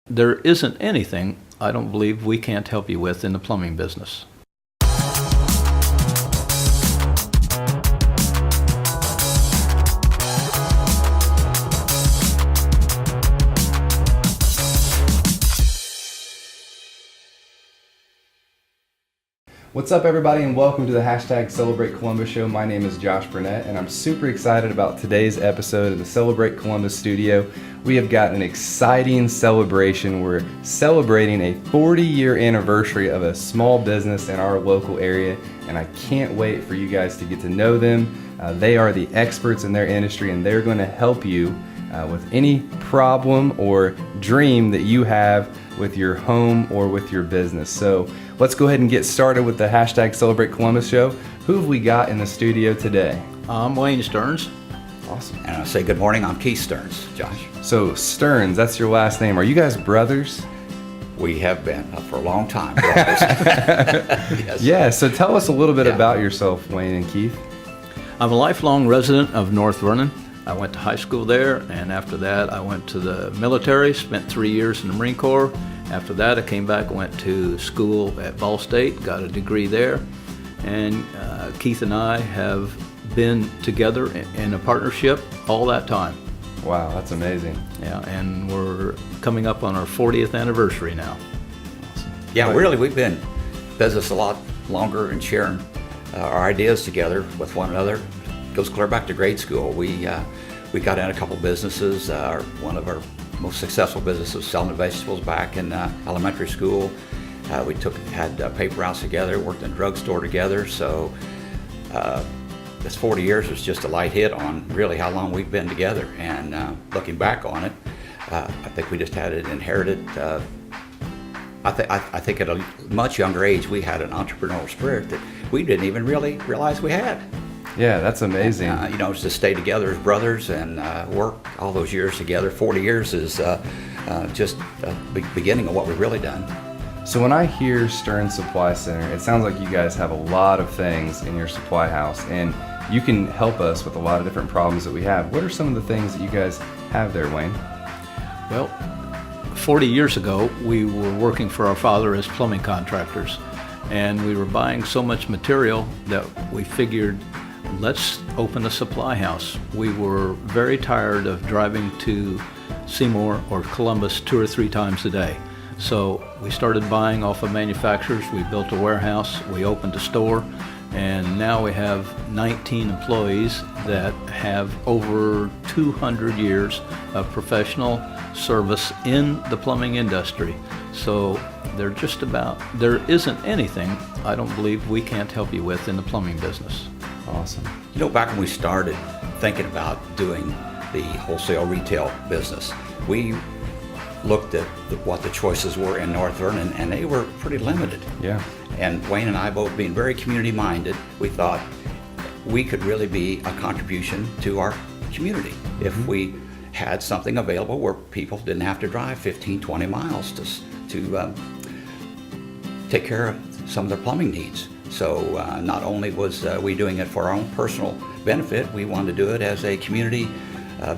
There isn't anything I don't believe we can't help you with in the plumbing business. What's up, everybody, and welcome to the #Celebrate Columbus show. My name is Josh Burnett, and I'm super excited about today's episode of the Celebrate Columbus studio. We have got an exciting celebration. We're celebrating a 40-year anniversary of a small business in our local area, and I can't wait for you guys to get to know them. They are the experts in their industry, and they're going to help you with any problem or dream that you have with your home or with your business. So let's go ahead and get started with the #Celebrate Columbus show. Who have we got in the studio today? I'm Wayne Stearns. Awesome. And I say good morning, I'm Keith Stearns, Josh. So Stearns, that's your last name. Are you guys brothers? We have been for a long time, brothers. Yes. Yeah, so tell us a little bit about yourself, Wayne and Keith. I'm a lifelong resident of North Vernon. I went to high school there, and after that I went to the military, spent 3 years in the Marine Corps. After that I came back, went to school at Ball State, got a degree there, and Keith and I have been together in a partnership all that time. Wow, that's amazing. Yeah, and we're coming up on our 40th anniversary now. Awesome. Yeah, really, we've been in business a lot longer and sharing our ideas together with one another. Goes clear back to grade school. We got in a couple businesses. One of our most successful businesses selling vegetables back in elementary school. We had paper routes together, worked in a drugstore together. So this 40 years was just a light hit on really how long we've been together. And looking back on it, I think we just had it inherited. I think at a much younger age, we had an entrepreneurial spirit that we didn't even really realize we had. Yeah, that's amazing. To stay together as brothers and work all those years together. 40 years is just the beginning of what we've really done. So when I hear Stearns Supply Center, it sounds like you guys have a lot of things in your supply house, and you can help us with a lot of different problems that we have. What are some of the things that you guys have there, Wayne? Well, 40 years ago we were working for our father as plumbing contractors, and we were buying so much material that we figured, let's open a supply house. We were very tired of driving to Seymour or Columbus 2 or 3 times a day. So we started buying off of manufacturers. We built a warehouse, we opened a store, and now we have 19 employees that have over 200 years of professional service in the plumbing industry. So there isn't anything I don't believe we can't help you with in the plumbing business. Awesome. Back when we started thinking about doing the wholesale retail business, we looked at what the choices were in North Vernon, and they were pretty limited. Yeah. And Wayne and I both being very community-minded, we thought we could really be a contribution to our community if we had something available where people didn't have to drive 15, 20 miles to take care of some of their plumbing needs. So not only was we doing it for our own personal benefit, we wanted to do it as a community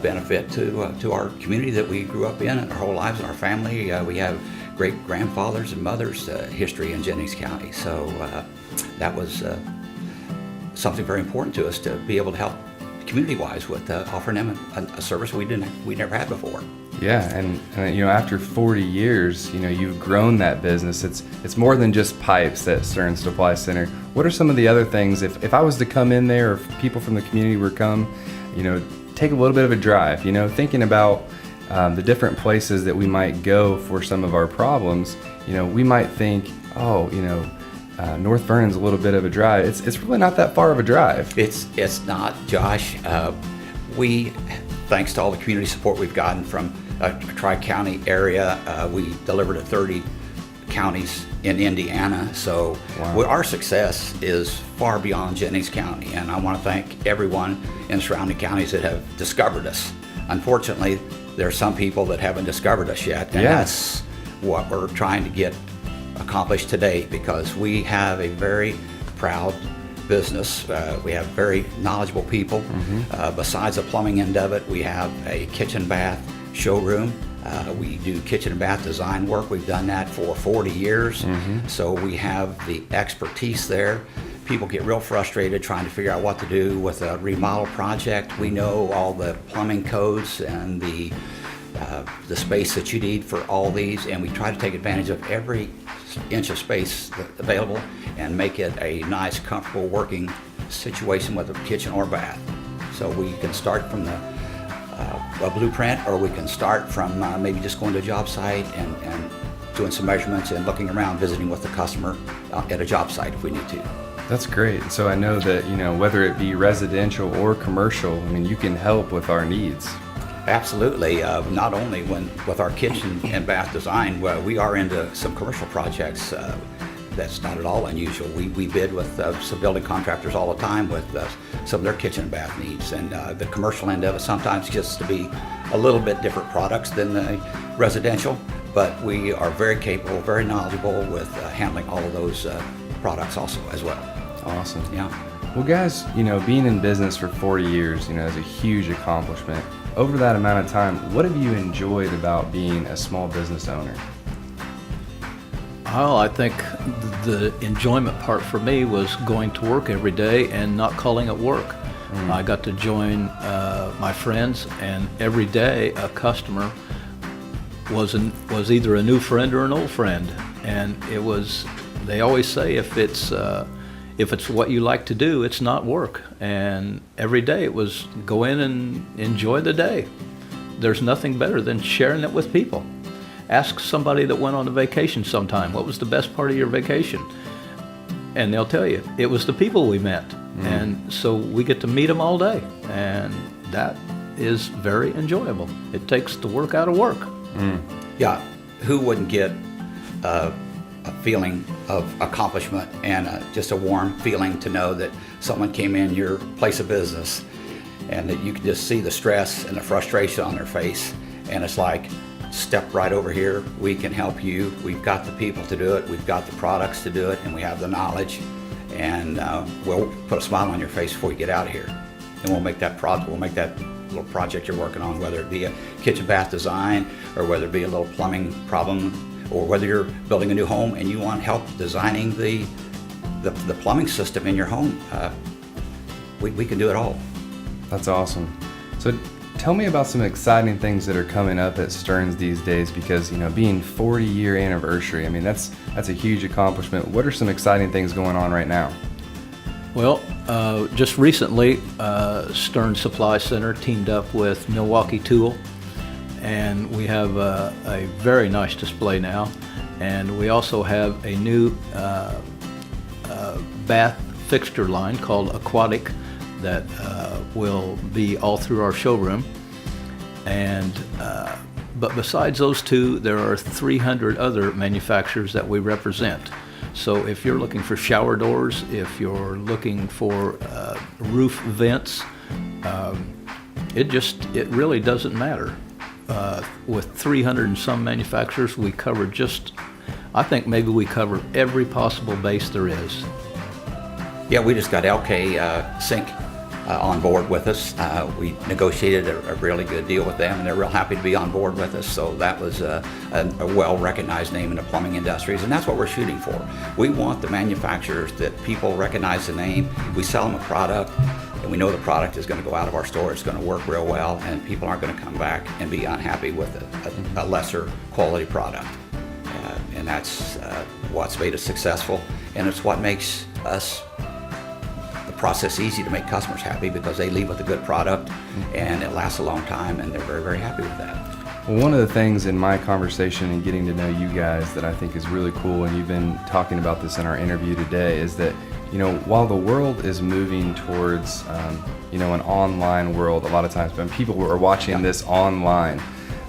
benefit to our community that we grew up in our whole lives, and our family. We have great grandfathers and mothers history in Jennings County. So that was something very important to us, to be able to help community-wise with offering them a service we never had before. Yeah, and after 40 years, you've grown that business. It's more than just pipes at Stearns Supply Center. What are some of the other things, if I was to come in there, or if people from the community were come, take a little bit of a drive, thinking about the different places that we might go for some of our problems, we might think, North Vernon's a little bit of a drive. It's really not that far of a drive. It's not, Josh. We, thanks to all the community support we've gotten from a tri-county area, we deliver to 30 counties in Indiana. So our success is far beyond Jennings County, and I want to thank everyone in surrounding counties that have discovered us. Unfortunately, there are some people that haven't discovered us yet, and that's what we're trying to get accomplished today, because we have a very proud business. We have very knowledgeable people. Besides the plumbing end of it, we have a kitchen bath showroom We do kitchen and bath design work. We've done that for 40 years. So we have the expertise there. People get real frustrated trying to figure out what to do with a remodel project. We know all the plumbing codes and the space that you need for all these, and we try to take advantage of every inch of space available and make it a nice, comfortable working situation with a kitchen or bath. So we can start from a blueprint, or we can start from maybe just going to a job site and doing some measurements and looking around, visiting with the customer at a job site if we need to. That's great. So I know that, whether it be residential or commercial, you can help with our needs. Absolutely. Not only with our kitchen and bath design, we are into some commercial projects. That's not at all unusual. We bid with some building contractors all the time with some of their kitchen and bath needs. And the commercial end of it sometimes gets to be a little bit different products than the residential, but we are very capable, very knowledgeable with handling all of those products also as well. Awesome. Yeah. Well, guys, being in business for 40 years, is a huge accomplishment. Over that amount of time, what have you enjoyed about being a small business owner? Well, I think the enjoyment part for me was going to work every day and not calling it work. I got to join my friends, and every day a customer was either a new friend or an old friend. And they always say if it's what you like to do, it's not work. And every day it was go in and enjoy the day. There's nothing better than sharing it with people. Ask somebody that went on a vacation sometime, what was the best part of your vacation? And they'll tell you, it was the people we met. And so we get to meet them all day. And that is very enjoyable. It takes the work out of work. Yeah, who wouldn't get a feeling of accomplishment and just a warm feeling to know that someone came in your place of business and that you can just see the stress and the frustration on their face, and it's like, step right over here, we can help you, we've got the people to do it, we've got the products to do it, and we have the knowledge, and we'll put a smile on your face before you get out of here, and we'll make that little project you're working on, whether it be a kitchen bath design or whether it be a little plumbing problem, or whether you're building a new home and you want help designing the plumbing system in your home. We can do it all. That's awesome. So tell me about some exciting things that are coming up at Stearns these days, because being 40-year anniversary, that's a huge accomplishment. What are some exciting things going on right now? Well, just recently, Stearns Supply Center teamed up with Milwaukee Tool, and we have a very nice display now. And we also have a new bath fixture line called Aquatic that will be all through our showroom. And but besides those two, there are 300 other manufacturers that we represent. So if you're looking for shower doors, if you're looking for roof vents, it really doesn't matter. With 300 and some manufacturers, we cover I think maybe we cover every possible base there is. Yeah, we just got LK Sink on board with us. We negotiated a really good deal with them, and they're real happy to be on board with us. So that was a well-recognized name in the plumbing industries, and that's what we're shooting for. We want the manufacturers that people recognize the name. We sell them a product, and we know the product is going to go out of our store. It's going to work real well, and people aren't going to come back and be unhappy with a lesser quality product. And that's what's made us successful, and it's what makes us process easy to make customers happy, because they leave with a good product and it lasts a long time, and they're very, very happy with that. Well, one of the things in my conversation and getting to know you guys that I think is really cool, and you've been talking about this in our interview today, is that while the world is moving towards an online world a lot of times, but people are watching this online,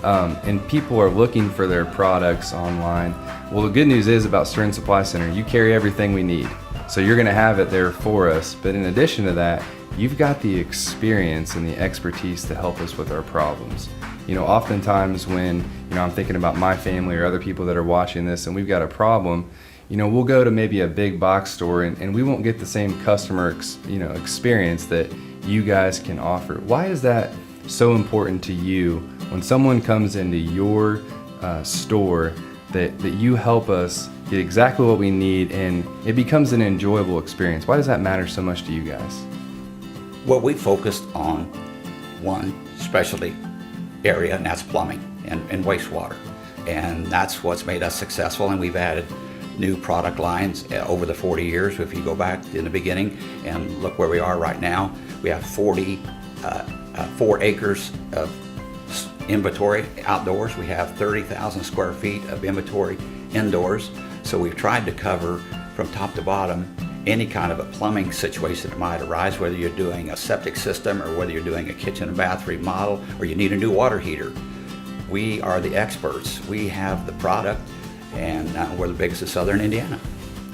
and people are looking for their products online. Well, the good news is about Stearns Supply Center, you carry everything we need. So you're going to have it there for us. But in addition to that, you've got the experience and the expertise to help us with our problems. Oftentimes when, I'm thinking about my family or other people that are watching this and we've got a problem, we'll go to maybe a big box store and we won't get the same customer experience that you guys can offer. Why is that so important to you when someone comes into your store, that you help us get exactly what we need and it becomes an enjoyable experience. Why does that matter so much to you guys? Well, we focused on one specialty area, and that's plumbing and wastewater. And that's what's made us successful, and we've added new product lines over the 40 years. If you go back in the beginning and look where we are right now, we have 4 acres of inventory outdoors. We have 30,000 square feet of inventory indoors. So we've tried to cover from top to bottom any kind of a plumbing situation that might arise, whether you're doing a septic system or whether you're doing a kitchen and bath remodel or you need a new water heater. We are the experts. We have the product, and we're the biggest in Southern Indiana.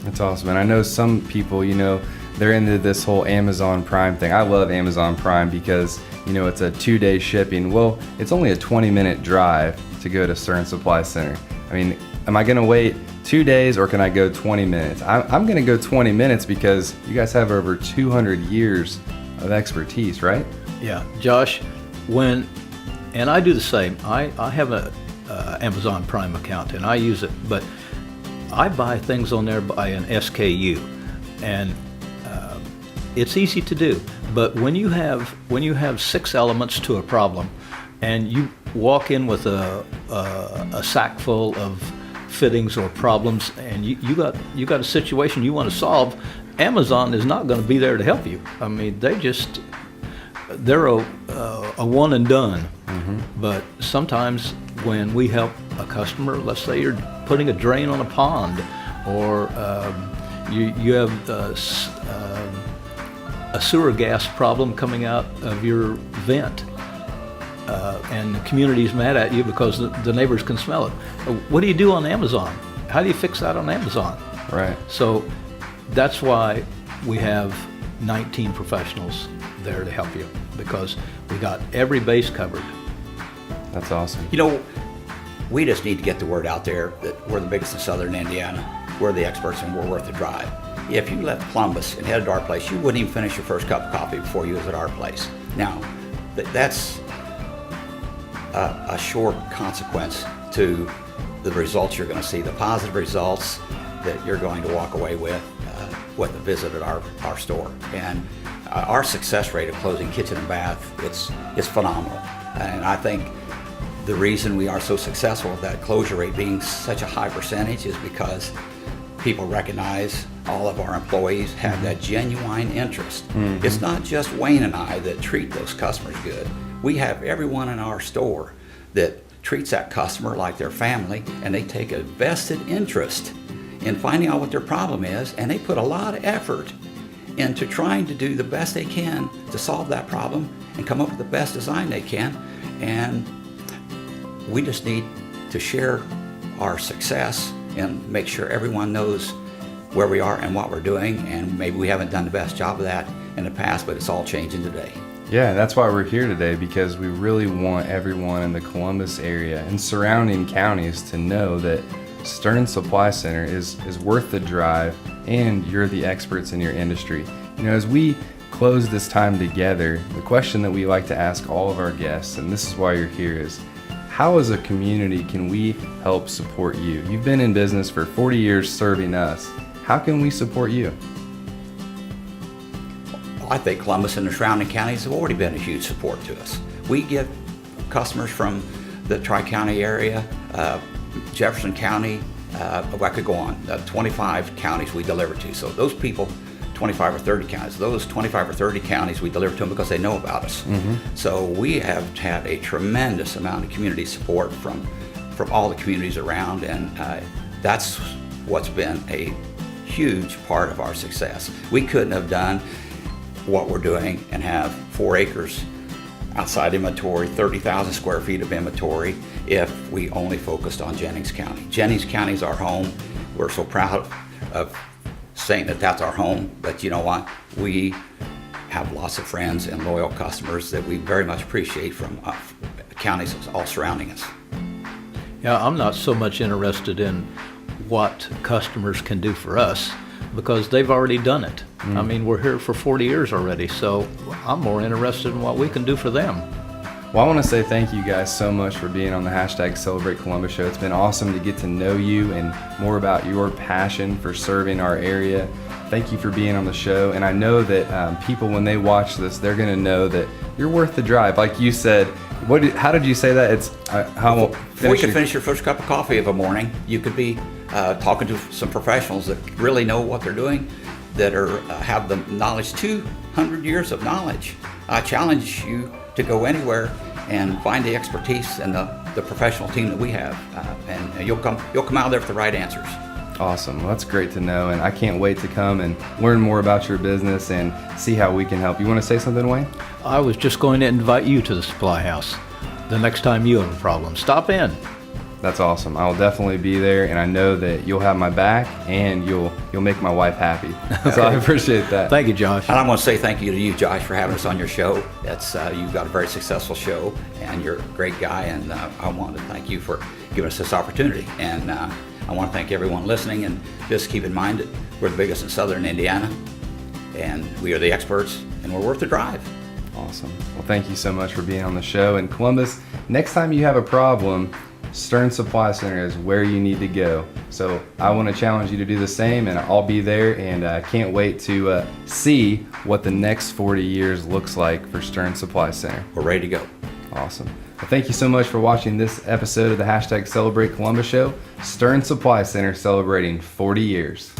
That's awesome. And I know some people, they're into this whole Amazon Prime thing. I love Amazon Prime because, it's a 2-day shipping. Well, it's only a 20-minute drive to go to Stearns Supply Center. I mean, am I going to wait 2 days or can I go 20 minutes? I'm going to go 20 minutes because you guys have over 200 years of expertise, right? Yeah, Josh, and I do the same. I have a Amazon Prime account and I use it, but I buy things on there by an SKU, and it's easy to do. But when you have 6 elements to a problem, and you walk in with a sack full of fittings or problems, and you got a situation you want to solve, Amazon is not going to be there to help you. I mean, they're a one and done. Mm-hmm. But sometimes when we help a customer, let's say you're putting a drain on a pond, or you have a sewer gas problem coming out of your vent, and the community's mad at you because the neighbors can smell it. What do you do on Amazon? How do you fix that on Amazon? Right. So that's why we have 19 professionals there to help you, because we got every base covered. That's awesome. We just need to get the word out there that we're the biggest in Southern Indiana. We're the experts and we're worth the drive. If you left Columbus and headed to our place, you wouldn't even finish your first cup of coffee before you was at our place. Now, that's a short consequence to the results you're going to see, the positive results that you're going to walk away with a visit at our store. And our success rate of closing kitchen and bath, it's phenomenal. And I think the reason we are so successful, that closure rate being such a high percentage, is because people recognize all of our employees have that genuine interest. Mm-hmm. It's not just Wayne and I that treat those customers good. We have everyone in our store that treats that customer like their family, and they take a vested interest in finding out what their problem is, and they put a lot of effort into trying to do the best they can to solve that problem and come up with the best design they can. And we just need to share our success and make sure everyone knows where we are and what we're doing. And maybe we haven't done the best job of that in the past, but it's all changing today. Yeah, that's why we're here today, because we really want everyone in the Columbus area and surrounding counties to know that Stearns Supply Center is worth the drive, and you're the experts in your industry. As we close this time together, the question that we like to ask all of our guests, and this is why you're here, is how as a community can we help support you? You've been in business for 40 years serving us. How can we support you? I think Columbus and the surrounding counties have already been a huge support to us. We get customers from the Tri-County area, Jefferson County, I could go on, 25 counties we deliver to. So those people, 25 or 30 counties, those 25 or 30 counties we deliver to them because they know about us. Mm-hmm. So we have had a tremendous amount of community support from all the communities around, and that's what's been a huge part of our success. We couldn't have done what we're doing and have 4 acres outside inventory, 30,000 square feet of inventory, if we only focused on Jennings County. Jennings County is our home. We're so proud of saying that that's our home, but you know what? We have lots of friends and loyal customers that we very much appreciate from counties all surrounding us. Yeah, I'm not so much interested in what customers can do for us, because they've already done it. I mean, we're here for 40 years already, so I'm more interested in what we can do for them. Well, I want to say thank you guys so much for being on the hashtag Celebrate Columbus show. It's been awesome to get to know you and more about your passion for serving our area. Thank you for being on the show. And I know that people, when they watch this, they're going to know that you're worth the drive. Like you said, how did you say that? It's how Before you can finish your first cup of coffee of a morning, you could be talking to some professionals that really know what they're doing, that have the knowledge, 200 years of knowledge. I challenge you to go anywhere and find the expertise and the professional team that we have, and you'll come out there with the right answers. Awesome. Well, that's great to know, and I can't wait to come and learn more about your business and see how we can help. You want to say something, Wayne? I was just going to invite you to the supply house. The next time you have a problem, stop in. That's awesome. I'll definitely be there, and I know that you'll have my back and you'll make my wife happy. So I appreciate that. Thank you, Josh. And I want to say thank you to you, Josh, for having us on your show. You've got a very successful show, and you're a great guy, and I want to thank you for giving us this opportunity. And I want to thank everyone listening, and just keep in mind that we're the biggest in Southern Indiana, and we are the experts, and we're worth the drive. Awesome. Well, thank you so much for being on the show. And Columbus, next time you have a problem, Stearns Supply Center is where you need to go. So I want to challenge you to do the same, and I'll be there, and I can't wait to see what the next 40 years looks like for Stearns Supply Center. We're ready to go. Awesome. Well, thank you so much for watching this episode of the hashtag Celebrate Columbus show. Stearns Supply Center celebrating 40 years.